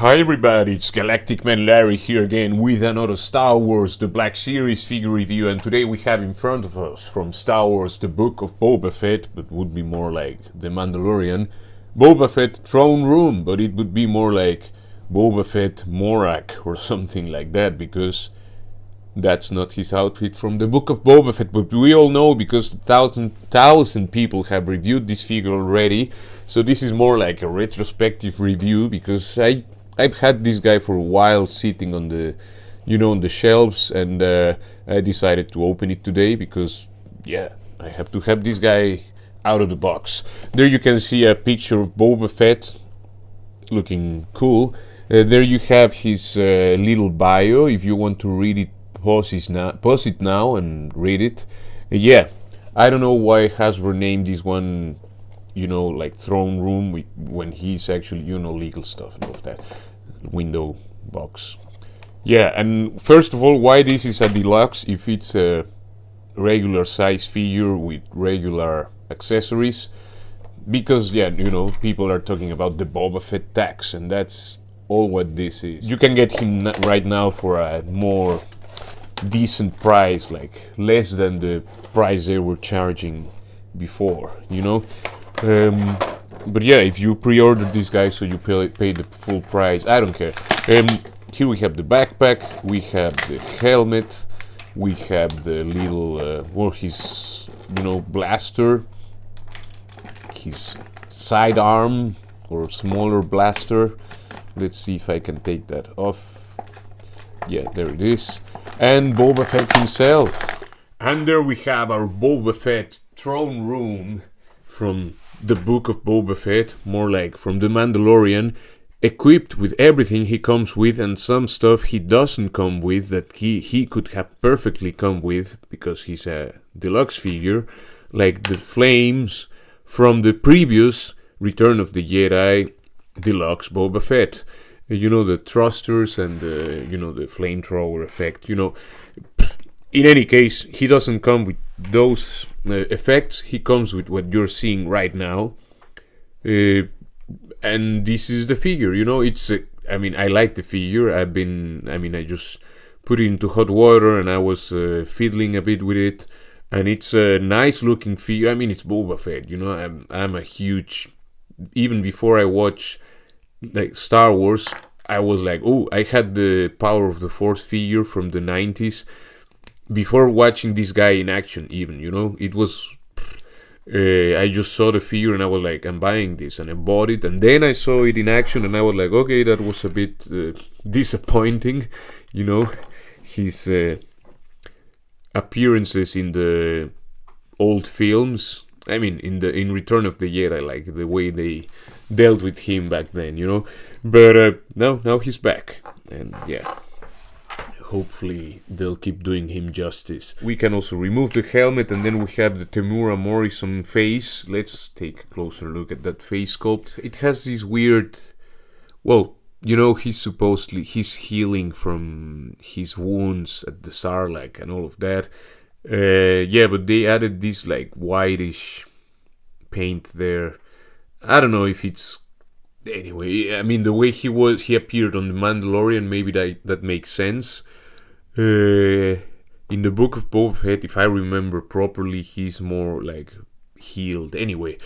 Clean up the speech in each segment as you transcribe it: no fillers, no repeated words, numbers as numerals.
Hi everybody, it's Galactic Man Larry here again with another Star Wars The Black Series figure review, and today we have in front of us from Star Wars the Book of Boba Fett, but would be more like The Mandalorian, Boba Fett Throne Room, but it would be more like Boba Fett Morak or something like that, because that's not his outfit from the Book of Boba Fett, but we all know because thousand people have reviewed this figure already. So this is more like a retrospective review because I've had this guy for a while sitting on the, on the shelves, and I decided to open it today because I have to have this guy out of the box. There you can see a picture of Boba Fett looking cool. There you have his little bio. If you want to read it, pause it now and read it. I don't know why Hasbro named this one, like Throne Room when he's actually, legal stuff and all of that. Window box. Yeah, and first of all, why this is a deluxe if it's a regular size figure with regular accessories? Because, people are talking about the Boba Fett tax, and that's all what this is. You can get him right now for a more decent price, like less than the price they were charging before, but yeah, if you pre-order this guy, so you pay the full price, I don't care. Here we have the backpack, we have the helmet, we have the little his blaster, his sidearm or smaller blaster. Let's see if I can take that off. Yeah, there it is. And Boba Fett himself. And there we have our Boba Fett Throne Room from the Book of Boba Fett, more like from The Mandalorian, equipped with everything he comes with and some stuff he doesn't come with that he could have perfectly come with because he's a deluxe figure, like the flames from the previous Return of the Jedi Deluxe Boba Fett. The thrusters and the flamethrower effect. In any case, he doesn't come with those effects. He comes with what you're seeing right now, and this is the figure. I like the figure. I just put it into hot water and I was fiddling a bit with it, and it's a nice looking figure. It's Boba Fett. I'm a huge, even before I watch like Star Wars, I was like, oh, I had the Power of the Force figure from the 90s before watching this guy in action. Even it was I just saw the figure and I was like, I'm buying this, and I bought it, and then I saw it in action and I was like, okay, that was a bit disappointing. His appearances in the old films, in Return of the Jedi, like the way they dealt with him back then, but now he's back, and hopefully they'll keep doing him justice. We can also remove the helmet, and then we have the Temuera Morrison face. Let's take a closer look at that face sculpt. It has this weird, he's healing from his wounds at the Sarlacc and all of that. But they added this like whitish paint there. I don't know if it's... Anyway, the way he appeared on The Mandalorian, maybe that makes sense. In the Book of Boba Fett, if I remember properly, he's more like healed. Anyway,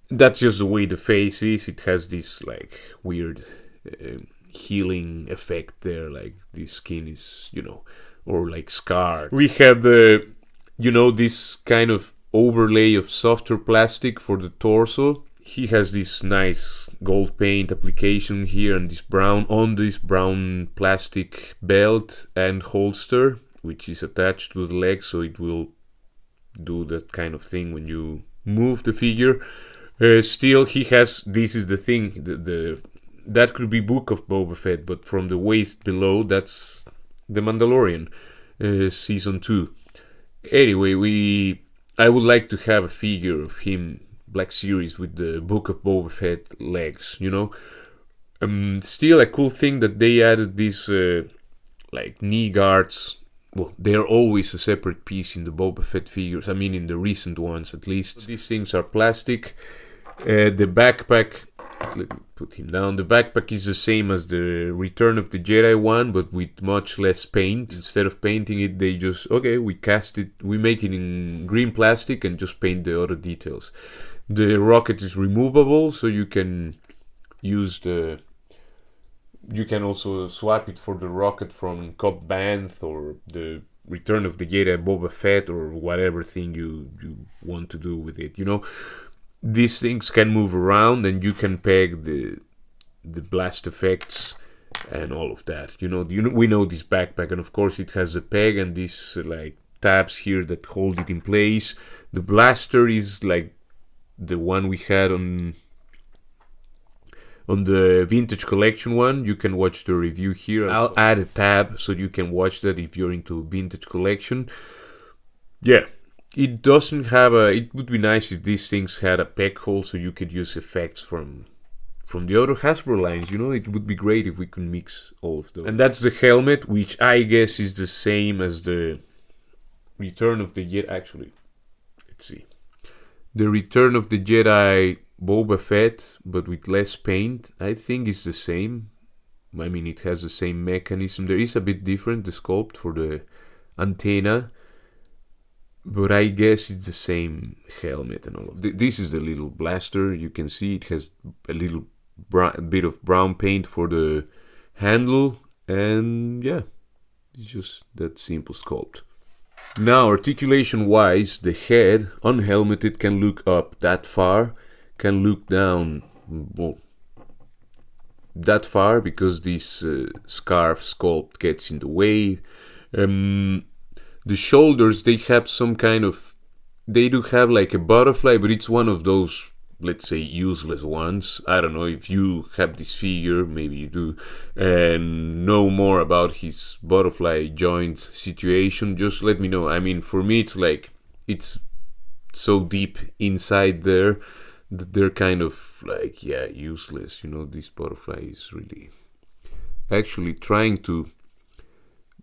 that's just the way the face is. It has this like weird healing effect there, like the skin is, or like scarred. We have the, this kind of overlay of softer plastic for the torso. He has this nice gold paint application here and this brown plastic belt and holster, which is attached to the leg, so it will do that kind of thing when you move the figure. Still, he has, this is the thing, that could be Book of Boba Fett, but from the waist below, that's The Mandalorian, Season 2. Anyway, I would like to have a figure of him, Black Series, with the Book of Boba Fett legs, Still a cool thing that they added these like knee guards. Well, they're always a separate piece in the Boba Fett figures, in the recent ones at least. These things are plastic. The backpack, let me put him down. The backpack is the same as the Return of the Jedi one, but with much less paint. Instead of painting it, they just, okay, we cast it, we make it in green plastic and just paint the other details. The rocket is removable, so you can use the, you can also swap it for the rocket from Cobb Vanth or the Return of the Jedi Boba Fett or whatever thing you want to do with it, you know. These things can move around and you can peg the blast effects and all of that. You know, we know this backpack, and of course it has a peg and these like tabs here that hold it in place. The blaster is like the one we had on the Vintage Collection one. You can watch the review here. I'll add a tab so you can watch that if you're into Vintage Collection. Yeah. It doesn't have a, it would be nice if these things had a peg hole so you could use effects from the other Hasbro lines, you know. It would be great if we could mix all of those. And that's the helmet, which I guess is the same as the Return of the Jedi. Actually, let's see. The Return of the Jedi Boba Fett, but with less paint, I think is the same. I mean, it has the same mechanism. There is a bit different, the sculpt for the antenna, but I guess it's the same helmet and all of this. Is the little blaster. You can see it has a little bit of brown paint for the handle, and yeah, it's just that simple sculpt. Now, articulation wise, the head unhelmeted can look up that far, can look down well, that far because this scarf sculpt gets in the way. The shoulders, they have some kind of, they do have like a butterfly, but it's one of those, let's say, useless ones. I don't know if you have this figure, maybe you do, and know more about his butterfly joint situation, just let me know. I mean, for me, it's like, it's so deep inside there that they're kind of like, yeah, useless. You know, this butterfly is really actually trying to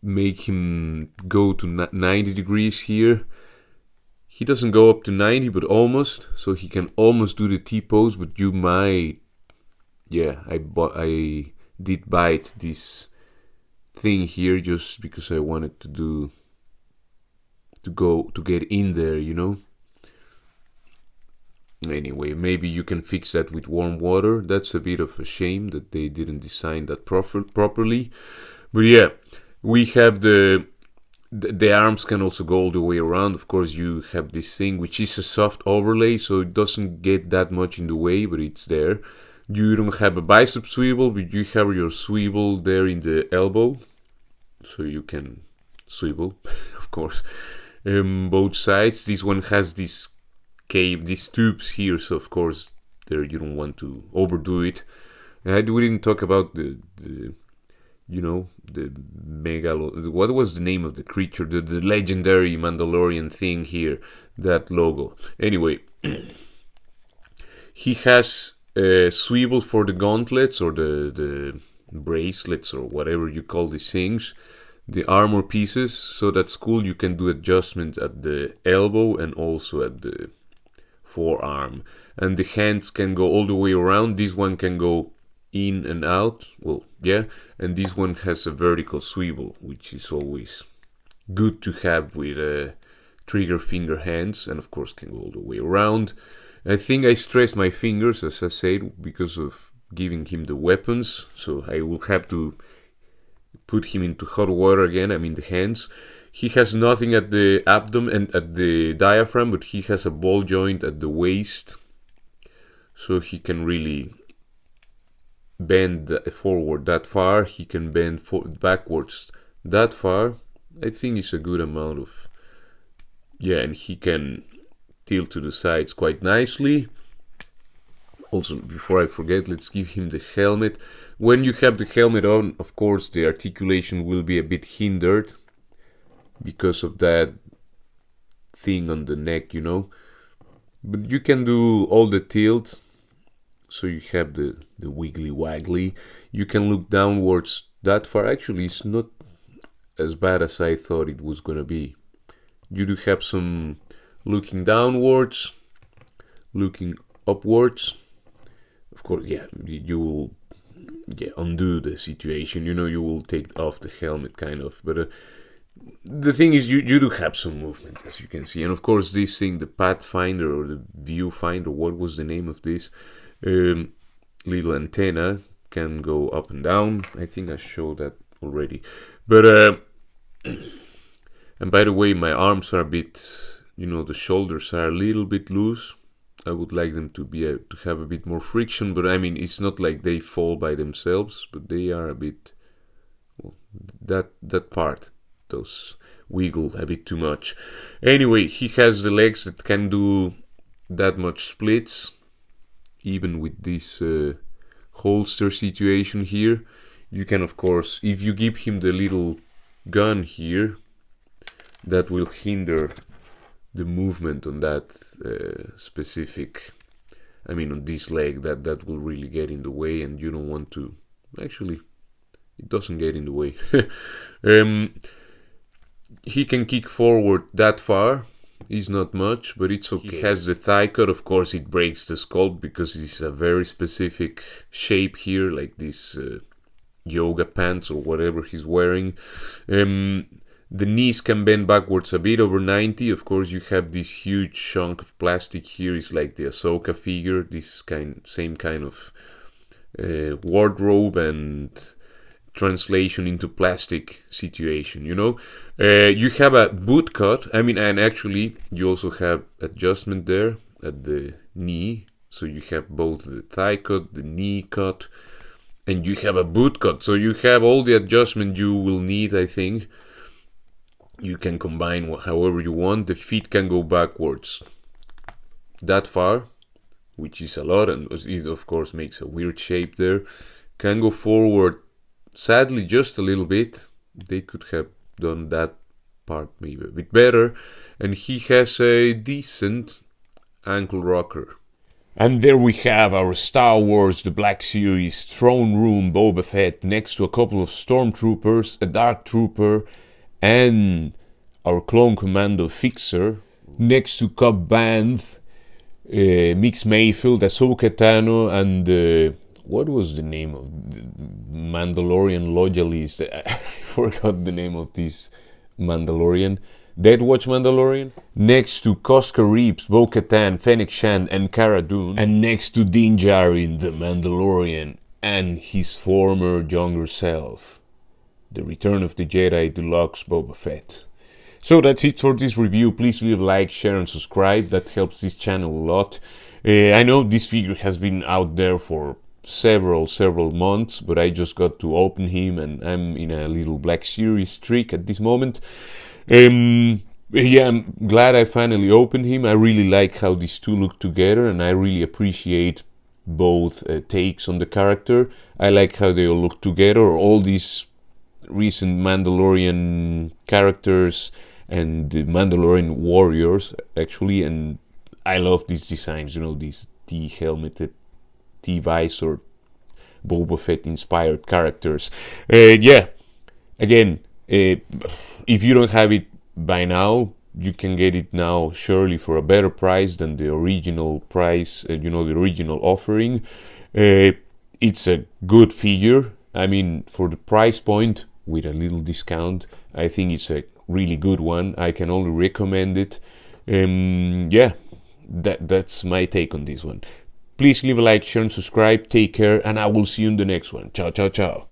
make him go to 90 degrees here. He doesn't go up to 90, but almost, so he can almost do the T-pose, but you might, yeah, I did bite this thing here just because I wanted to get in there, you know. Anyway, maybe you can fix that with warm water. That's a bit of a shame that they didn't design that properly, but yeah. We have the arms can also go all the way around. Of course, you have this thing, which is a soft overlay, so it doesn't get that much in the way, but it's there. You don't have a bicep swivel, but you have your swivel there in the elbow, so you can swivel, of course, both sides. This one has this these tubes here, so of course, there you don't want to overdo it. We didn't talk about the you know, the what was the name of the creature, the legendary Mandalorian thing here, that logo. Anyway, he has a swivel for the gauntlets or the bracelets or whatever you call these things, the armor pieces, so that's cool. You can do adjustments at the elbow and also at the forearm, and the hands can go all the way around. This one can go in and out, well, yeah, and this one has a vertical swivel, which is always good to have with trigger finger hands, and of course can go all the way around. I think I stressed my fingers, as I said, because of giving him the weapons, so I will have to put him into hot water again. I mean the hands. He has nothing at the abdomen and at the diaphragm, but he has a ball joint at the waist, so he can really bend forward that far. He can bend backwards that far. I think it's a good amount of, yeah, and he can tilt to the sides quite nicely. Also, before I forget, let's give him the helmet. When you have the helmet on, of course, the articulation will be a bit hindered because of that thing on the neck, you know. But you can do all the tilt. So you have the wiggly waggly. You can look downwards that far. Actually, it's not as bad as I thought it was gonna be. You do have some looking downwards, looking upwards. Of course, yeah, you will undo the situation. You will take off the helmet, kind of. But the thing is, you do have some movement, as you can see. And of course, this thing, the pathfinder or the viewfinder, what was the name of this? Little antenna can go up and down. I think I showed that already. But and by the way, my arms are a bit, the shoulders are a little bit loose. I would like them to have a bit more friction, but I mean, it's not like they fall by themselves, but they are a bit, well, that part, those wiggle a bit too much. Anyway, he has the legs that can do that much splits, even with this holster situation here. You can, of course, if you give him the little gun here, that will hinder the movement on that specific, on this leg, that will really get in the way, and you don't want to. Actually, it doesn't get in the way. He can kick forward that far. It's not much, but it's okay. He has the thigh cut. Of course, it breaks the sculpt because it's a very specific shape here, like this yoga pants or whatever he's wearing. The knees can bend backwards a bit over 90. Of course, you have this huge chunk of plastic here. It's like the Ahsoka figure, this same kind of wardrobe and translation into plastic situation, you have a boot cut. And actually, you also have adjustment there at the knee. So you have both the thigh cut, the knee cut, and you have a boot cut. So you have all the adjustment you will need, I think. You can combine however you want. The feet can go backwards that far, which is a lot, and it of course makes a weird shape there. Can go forward, sadly, just a little bit. They could have done that part maybe a bit better. And he has a decent ankle rocker. And there we have our Star Wars The Black Series throne room Boba Fett next to a couple of stormtroopers, a dark trooper, and our clone commando Fixer, next to Cobb Vanth, Mix Mayfield, Ahsoka Tano, and what was the name of the Mandalorian loyalist? I forgot the name of this Mandalorian. Dead Watch Mandalorian. Next to Koska Reeves, Bo-Katan, Fennec Shand, and Cara Dune. And next to Din Djarin, the Mandalorian, and his former younger self. The Return of the Jedi Deluxe Boba Fett. So that's it for this review. Please leave a like, share, and subscribe. That helps this channel a lot. I know this figure has been out there for several months, but I just got to open him, and I'm in a little Black Series streak at this moment. I'm glad I finally opened him. I really like how these two look together, and I really appreciate both takes on the character. I like how they all look together. All these recent Mandalorian characters and the Mandalorian warriors, actually, and I love these designs, these T-helmeted, T-visor, Boba Fett inspired characters. Again, if you don't have it by now, you can get it now surely for a better price than the original price, the original offering. It's a good figure. For the price point, with a little discount, I think it's a really good one. I can only recommend it. That's my take on this one. Please leave a like, share, and subscribe. Take care, and I will see you in the next one. Ciao, ciao, ciao.